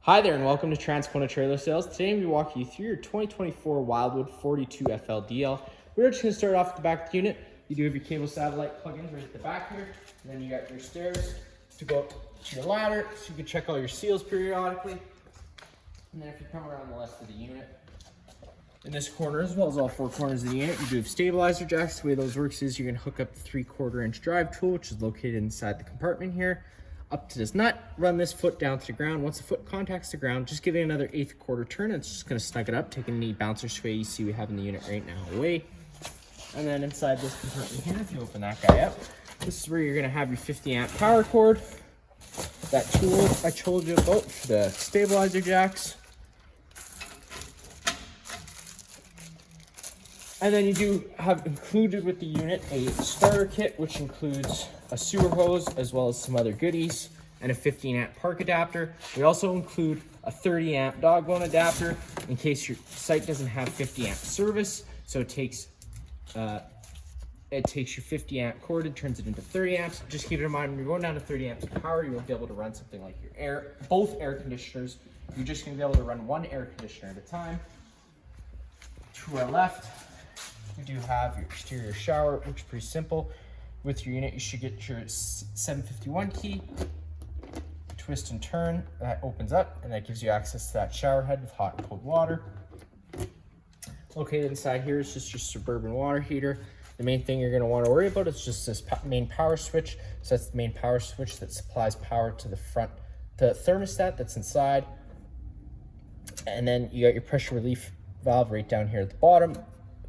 Hi there and welcome to Transcona Trailer Sales. Today I'm going to walk you through your 2024 Wildwood 42Fldl. We're just going to start off at the back of the unit. You do have your cable satellite plugins right at the back here. And then you got your stairs to go up to your ladder so you can check all your seals periodically. And then if you come around the left of the unit, in this corner as well as all four corners of the unit, you do have stabilizer jacks. The way those works is you're going to hook up the 3/4 inch drive tool, which is located inside the compartment here, up to this nut, run this foot down to the ground. Once the foot contacts the ground, just give it another 1/8 turn. It's just going to snug it up, taking any bouncer sway you see we have in the unit right now away. And then inside this compartment here, if you open that guy up, this is where you're going to have your 50 amp power cord, that tool I told you about for the stabilizer jacks. And then you do have included with the unit a starter kit, which includes a sewer hose as well as some other goodies and a 15 amp park adapter. We also include a 30 amp dog bone adapter in case your site doesn't have 50 amp service. So it takes your 50 amp cord and turns it into 30 amps. Just keep it in mind, when you're going down to 30 amps of power, you won't be able to run something like your both air conditioners. You're just gonna be able to run one air conditioner at a time. To our left, we do have your exterior shower, which is pretty simple. With your unit, you should get your 751 key, twist and turn, that opens up, and that gives you access to that shower head with hot and cold water. Located inside here is just your suburban water heater. The main thing you're gonna wanna worry about is just this main power switch. So that's the main power switch that supplies power to the front, the thermostat that's inside. And then you got your pressure relief valve right down here at the bottom.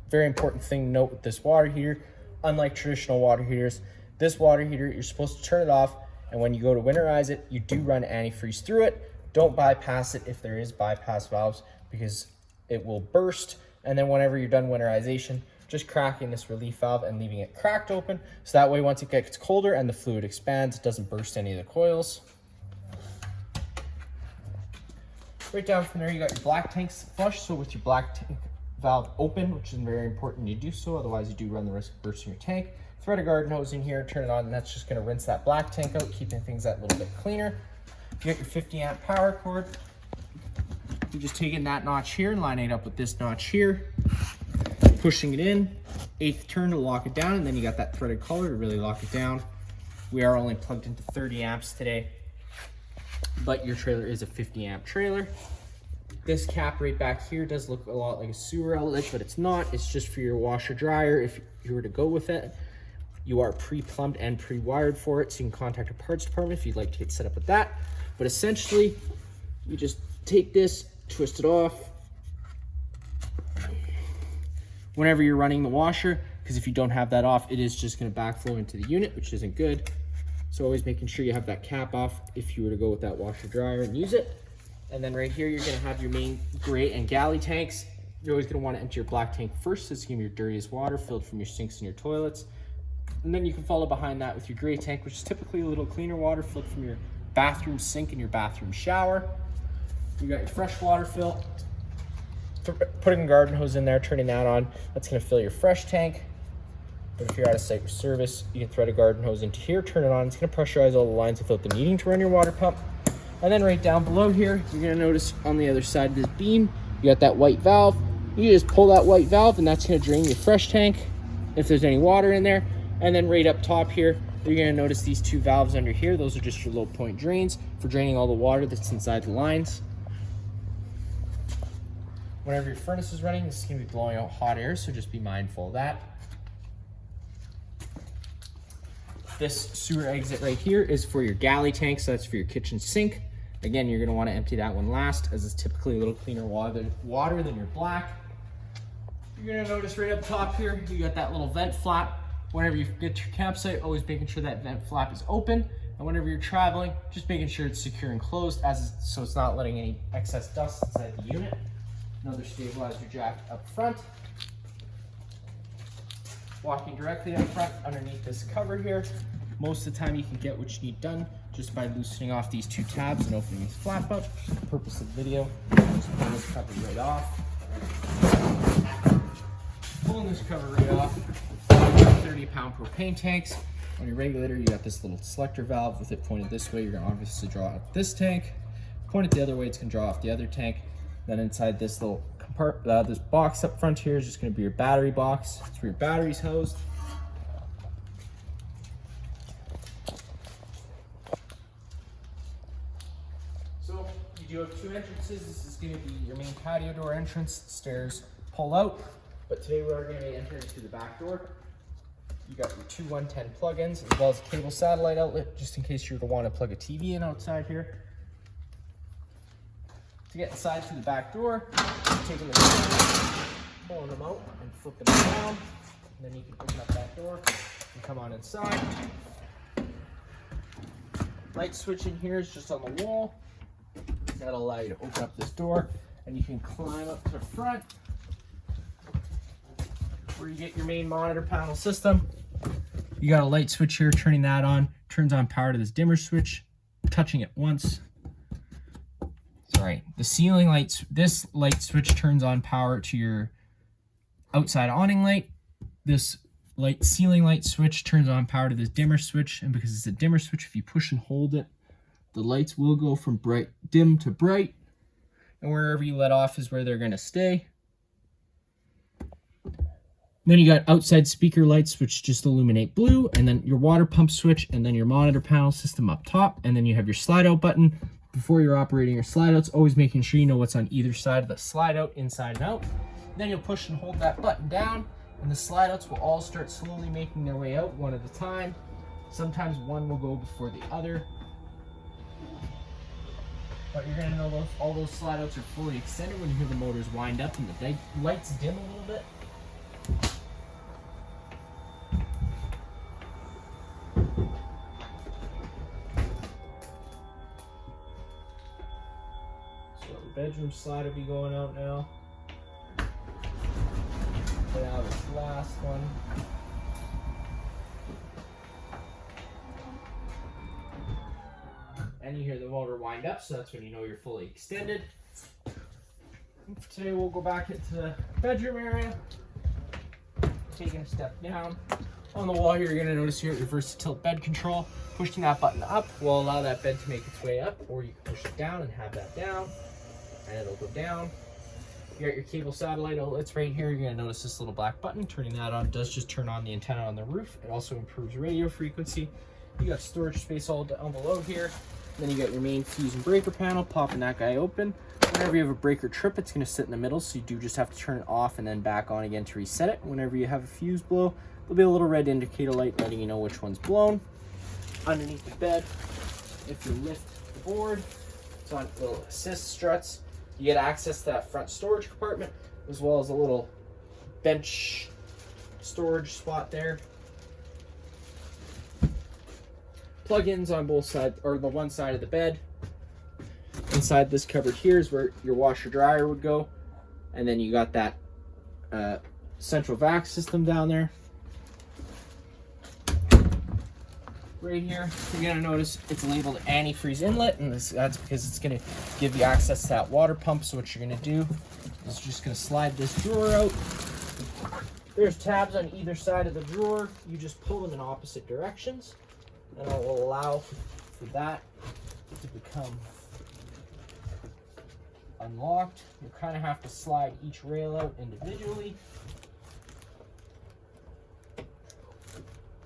Very important thing to note with this water heater, unlike traditional water heaters, this water heater, you're supposed to turn it off, and when you go to winterize it, you do run antifreeze through it. Don't bypass it if there is bypass valves, because it will burst. And then whenever you're done winterization, just cracking this relief valve and leaving it cracked open, so that way once it gets colder and the fluid expands, it doesn't burst any of the coils. Right down from there, you got your black tanks flush. So with your black tank valve open, which is very important you do so, otherwise you do run the risk of bursting your tank. Thread a garden hose in here, turn it on, and that's just going to rinse that black tank out, keeping things that little bit cleaner. You got your 50 amp power cord. You just take in that notch here and lining it up with this notch here, pushing it in, 1/8 turn to lock it down, and then you got that threaded collar to really lock it down. We are only plugged into 30 amps today, but your trailer is a 50 amp trailer. This cap right back here does look a lot like a sewer outlet, but it's not. It's just for your washer dryer. If you were to go with it, you are pre-plumbed and pre-wired for it, so you can contact a parts department if you'd like to get set up with that. But essentially, you just take this, twist it off whenever you're running the washer, because if you don't have that off, it is just going to backflow into the unit, which isn't good. So always making sure you have that cap off if you were to go with that washer dryer and use it. And then right here, you're gonna have your main gray and galley tanks. You're always gonna wanna empty your black tank first. This is gonna be your dirtiest water filled from your sinks and your toilets. And then you can follow behind that with your gray tank, which is typically a little cleaner water filled from your bathroom sink and your bathroom shower. You got your fresh water fill. Putting a garden hose in there, turning that on, that's gonna fill your fresh tank. But if you're out of site with service, you can thread a garden hose into here, turn it on. It's gonna pressurize all the lines without the needing to run your water pump. And then right down below here, you're gonna notice on the other side of this beam, you got that white valve. You just pull that white valve and that's gonna drain your fresh tank if there's any water in there. And then right up top here, you're gonna notice these two valves under here. Those are just your low point drains for draining all the water that's inside the lines. Whenever your furnace is running, this is gonna be blowing out hot air, so just be mindful of that. This sewer exit right here is for your galley tank, so that's for your kitchen sink. Again, you're gonna wanna empty that one last, as it's typically a little cleaner water than your black. You're gonna notice right up top here, you got that little vent flap. Whenever you get to your campsite, always making sure that vent flap is open. And whenever you're traveling, just making sure it's secure and closed, so it's not letting any excess dust inside the unit. Another stabilizer jack up front. Walking directly up front underneath this cover here. Most of the time you can get what you need done just by loosening off these two tabs and opening this flap up. For the purpose of the video, just pull this cover right off. Pulling this cover right off. 30-pound propane tanks. On your regulator, you got this little selector valve with it pointed this way. You're gonna obviously draw out this tank. point it the other way, it's going to draw off the other tank. Then inside this little compartment, this box up front here is just going to be your battery box. It's where your battery's housed. So you do have two entrances. This is going to be your main patio door entrance. Stairs pull out, but today we are going to enter into the back door. You got your two 110 plug-ins as well as a cable satellite outlet, just in case you were to want to plug a TV in outside here. To get inside through the back door, taking the door, pulling them out and flipping them down, and then you can open up that door and come on inside. Light switch in here is just on the wall. That'll allow you to open up this door, and you can climb up to the front where you get your main monitor panel system. You got a light switch here, turning that on, turns on power to this dimmer switch, touching it once. Sorry, the ceiling lights, this light switch turns on power to your outside awning light. This ceiling light switch turns on power to this dimmer switch, and because it's a dimmer switch, if you push and hold it, the lights will go from dim to bright, and wherever you let off is where they're going to stay. Then you got outside speaker lights, which just illuminate blue, and then your water pump switch, and then your monitor panel system up top, and then you have your slide out button. Before you're operating your slide outs, always making sure you know what's on either side of the slide out, inside and out. Then you'll push and hold that button down, and the slide outs will all start slowly making their way out one at a time. Sometimes one will go before the other. But you're gonna know all those slide outs are fully extended when you hear the motors wind up and the lights dim a little bit. Bedroom slide will be going out now. Put out this last one. And you hear the motor wind up, so that's when you know you're fully extended. Today we'll go back into the bedroom area. Taking a step down. On the wall here, you're going to notice here reverse tilt bed control. Pushing that button up will allow that bed to make its way up, or you can push it down and have that down. And it'll go down. You got your cable satellite outlets right here. You're gonna notice this little black button. Turning that on does just turn on the antenna on the roof. It also improves radio frequency. You got storage space all down below here. Then you got your main fuse and breaker panel, popping that guy open. Whenever you have a breaker trip, it's gonna sit in the middle, so you do just have to turn it off and then back on again to reset it. Whenever you have a fuse blow, there'll be a little red indicator light letting you know which one's blown. Underneath the bed, if you lift the board, it's on little assist struts. You get access to that front storage compartment, as well as a little bench storage spot there. Plug-ins on both sides, or the one side of the bed. Inside this cupboard here is where your washer dryer would go. And then you got that central vac system down there. Right here, you're gonna notice it's labeled antifreeze inlet, and that's because it's gonna give you access to that water pump. So what you're gonna do is just gonna slide this drawer out. There's tabs on either side of the drawer. You just pull them in opposite directions, and it will allow for that to become unlocked. You kind of have to slide each rail out individually.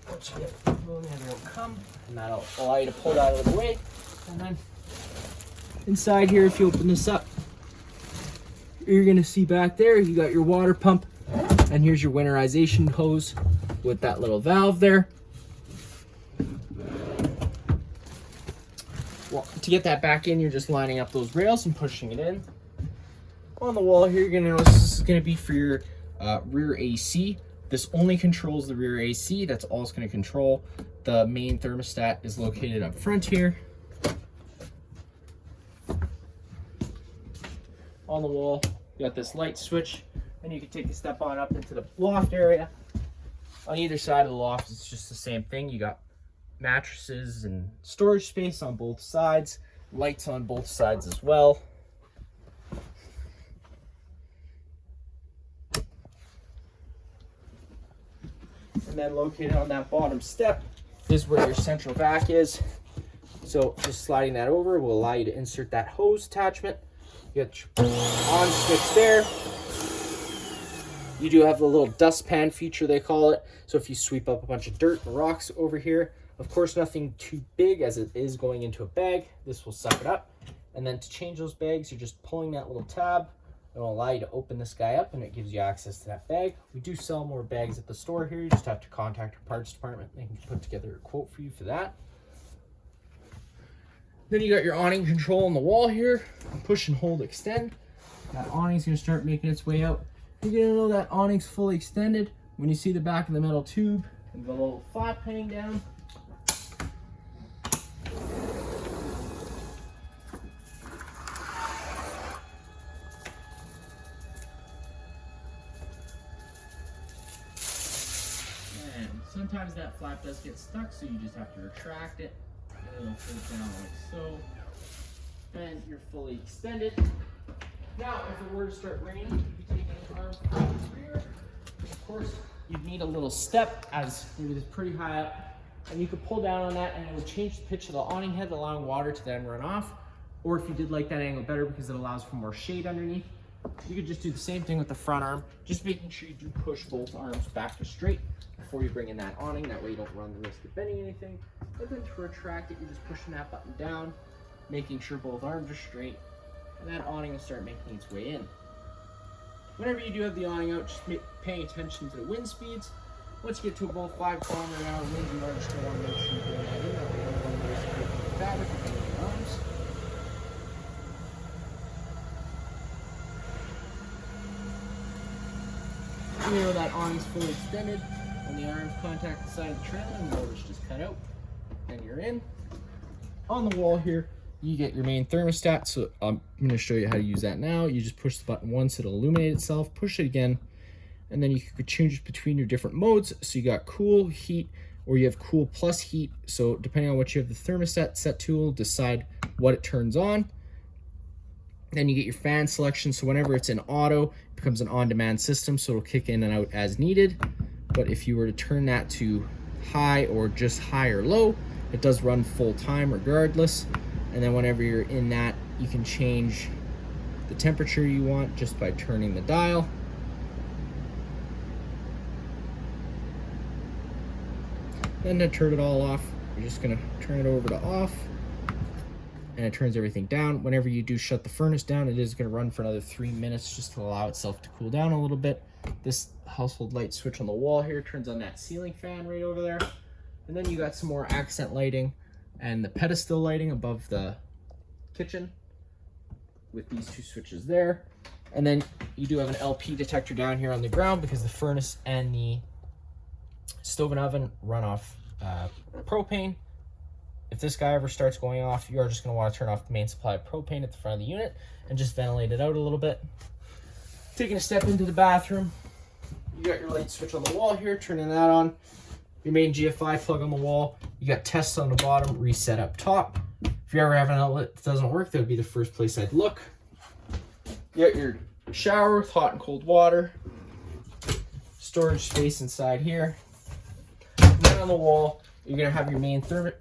Once you get the balloon, it'll come, and that'll allow you to pull it out of the way. And then inside here, if you open this up, you're gonna see back there, you got your water pump, and here's your winterization hose with that little valve there. Well, to get that back in, you're just lining up those rails and pushing it in. On the wall here, you're gonna notice this is gonna be for your rear AC. This only controls the rear AC. That's all it's going to control. The main thermostat is located up front here. On the wall, you got this light switch, and you can take a step on up into the loft area. On either side of the loft, it's just the same thing. You got mattresses and storage space on both sides, lights on both sides as well. And then located on that bottom step is where your central vac is. So just sliding that over will allow you to insert that hose attachment. You got your on switch there. You do have the little dustpan feature, they call it. So if you sweep up a bunch of dirt and rocks over here, of course nothing too big as it is going into a bag, this will suck it up. And then to change those bags, you're just pulling that little tab. It will allow you to open this guy up and it gives you access to that bag. We do sell more bags at the store here. You just have to contact your parts department. They can put together a quote for you for that. Then you got your awning control on the wall here. Push and hold, extend. That awning's gonna start making its way out. You're gonna know that awning's fully extended when you see the back of the metal tube and the little flap hanging down. And sometimes that flap does get stuck, so you just have to retract it. And it'll fold down like so. And you're fully extended. Now, if it were to start raining, you can take an arm from the rear. Of course, you'd need a little step as it is pretty high up. And you could pull down on that and it would change the pitch of the awning head, allowing water to then run off. Or if you did like that angle better because it allows for more shade underneath, you could just do the same thing with the front arm, just making sure you do push both arms back to straight before you bring in that awning. That way you don't run the risk of bending anything. And then to retract it, you're just pushing that button down, making sure both arms are straight. And that awning will start making its way in. Whenever you do have the awning out, just paying attention to the wind speeds. Once you get to above 5 km/h winds, you are just going to want to make sure you bring that in. That way you don't run the risk of breaking the fabric or bending your arms. You know that awning's fully extended. When the arms contact the side of the trailer, the motor's just cut out. And you're in. On the wall here, you get your main thermostat. So I'm going to show you how to use that now. You just push the button once, it'll illuminate itself. Push it again, and then you could change between your different modes. So you got cool, heat, or you have cool plus heat. So depending on what you have the thermostat set to, will decide what it turns on. Then you get your fan selection. So whenever it's in auto, it becomes an on-demand system, so it'll kick in and out as needed. But if you were to turn that to high or just high or low, it does run full time regardless. And then whenever you're in that, you can change the temperature you want just by turning the dial. Then to turn it all off, you're just gonna turn it over to off, and it turns everything down. Whenever you do shut the furnace down, it is gonna run for another 3 minutes just to allow itself to cool down a little bit. This household light switch on the wall here turns on that ceiling fan right over there. And then you got some more accent lighting and the pedestal lighting above the kitchen with these two switches there. And then you do have an LP detector down here on the ground because the furnace and the stove and oven run off propane. If this guy ever starts going off, you are just going to want to turn off the main supply of propane at the front of the unit and just ventilate it out a little bit. Taking a step into the bathroom, you got your light switch on the wall here, turning that on. Your main GFI plug on the wall. You got tests on the bottom, reset up top. If you ever have an outlet that doesn't work, that would be the first place I'd look. You got your shower with hot and cold water. Storage space inside here. And then on the wall, you're gonna have your main water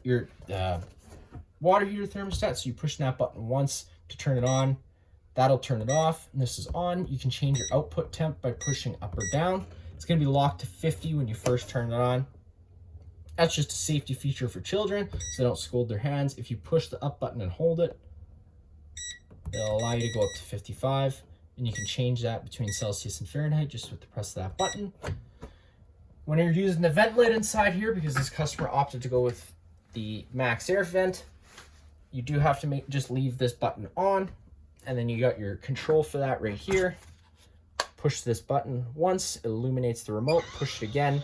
heater thermostat. So you push that button once to turn it on. That'll turn it off. And this is on. You can change your output temp by pushing up or down. It's gonna be locked to 50 when you first turn it on. That's just a safety feature for children, so they don't scold their hands. If you push the up button and hold it, it'll allow you to go up to 55, and you can change that between Celsius and Fahrenheit just with the press of that button. When you're using the vent lid inside here, because this customer opted to go with the max air vent, you do have to just leave this button on, and then you got your control for that right here. Push this button once, it illuminates the remote, push it again,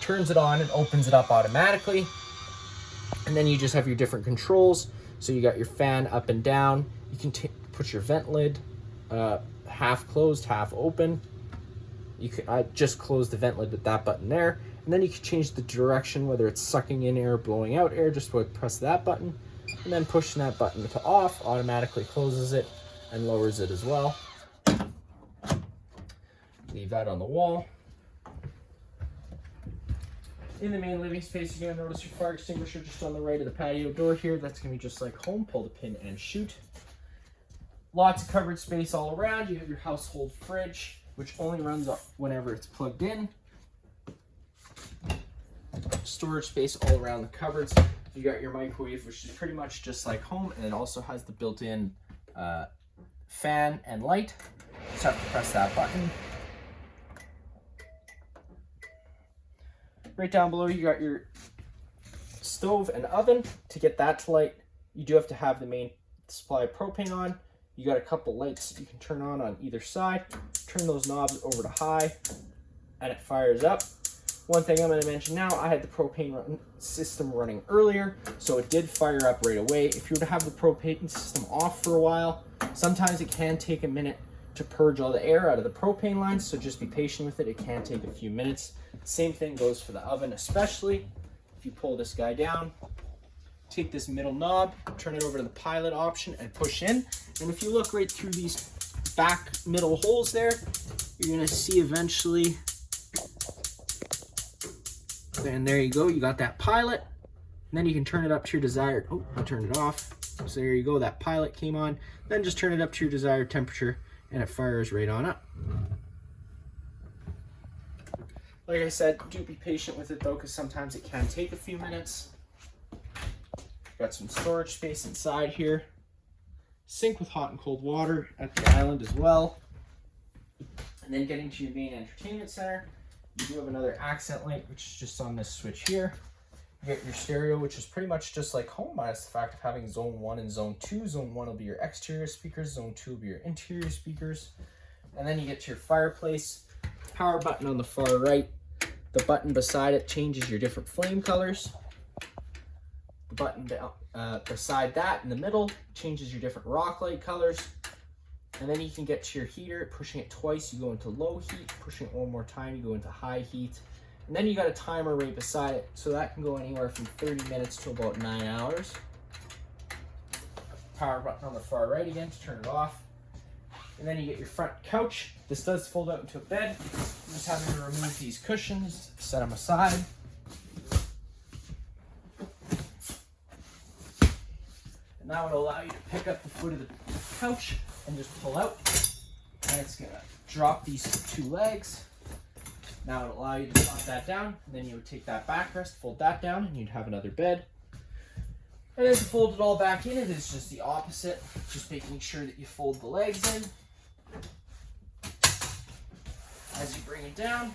turns it on and opens it up automatically. And then you just have your different controls. So you got your fan up and down. You can put your vent lid half closed, half open. You can just close the vent lid with that button there. And then you can change the direction, whether it's sucking in air or blowing out air, just by press that button. And then pushing that button to off automatically closes it and lowers it as well. Leave that on the wall. In the main living space, you're going to notice your fire extinguisher just on the right of the patio door here. That's going to be just like home. Pull the pin and shoot. Lots of covered space all around. You have your household fridge, which only runs up whenever it's plugged in. Storage space all around the cupboards. You got your microwave, which is pretty much just like home, and it also has the built-in fan and light. Just have to press that button. Right down below, you got your stove and oven. To get that to light, you do have to have the main supply of propane on. You got a couple lights you can turn on either side. Turn those knobs over to high, and it fires up. One thing I'm going to mention now, I had the propane system running earlier, so it did fire up right away. If you were to have the propane system off for a while, sometimes it can take a minute to purge all the air out of the propane lines, so just be patient with it. It can take a few minutes. Same thing goes for the oven, especially if you pull this guy down, take this middle knob, turn it over to the pilot option and push in. And if you look right through these back middle holes there, you're going to see eventually, and there you go, you got that pilot. And then you can turn it up to your desired, oh, I turned it off. So there you go, that pilot came on. Then just turn it up to your desired temperature and it fires right on up. Like I said, do be patient with it though, because sometimes it can take a few minutes. Got some storage space inside here. Sink with hot and cold water at the island as well. And then getting to your main entertainment center, you do have another accent light, which is just on this switch here. You get your stereo, which is pretty much just like home, minus the fact of having zone 1 and zone 2. Zone 1 will be your exterior speakers, zone 2 will be your interior speakers. And then you get to your fireplace, power button on the far right. The button beside it changes your different flame colors. The button beside that in the middle changes your different rock light colors. And then you can get to your heater. Pushing it twice, you go into low heat. Pushing it one more time, you go into high heat. And then you got a timer right beside it, so that can go anywhere from 30 minutes to about 9 hours. Power button on the far right again to turn it off. And then you get your front couch. This does fold out into a bed. I'm just having to remove these cushions, set them aside. And that would allow you to pick up the foot of the couch and just pull out. And it's gonna drop these 2 legs. Now it'll allow you to drop that down. And then you would take that backrest, fold that down, and you'd have another bed. And then to fold it all back in, it is just the opposite. Just making sure that you fold the legs in as you bring it down.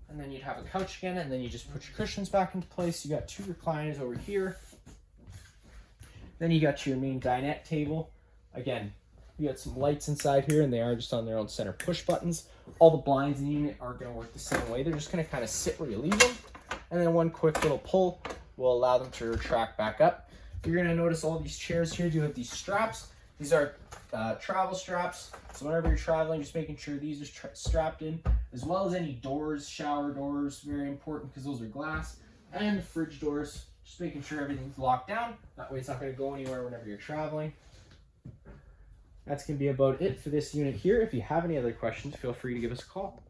And then you'd have a couch again, and then you just put your cushions back into place. You got 2 recliners over here. Then you got your main dinette table. Again, you got some lights inside here, and they are just on their own center push buttons. All the blinds in the unit are going to work the same way. They're just going to kind of sit where you leave them. And then one quick little pull will allow them to retract back up. You're going to notice all these chairs here do have these straps. These are travel straps. So whenever you're traveling, just making sure these are strapped in, as well as any doors, shower doors, very important because those are glass, and fridge doors. Just making sure everything's locked down. That way it's not going to go anywhere whenever you're traveling. That's going to be about it for this unit here. If you have any other questions, feel free to give us a call.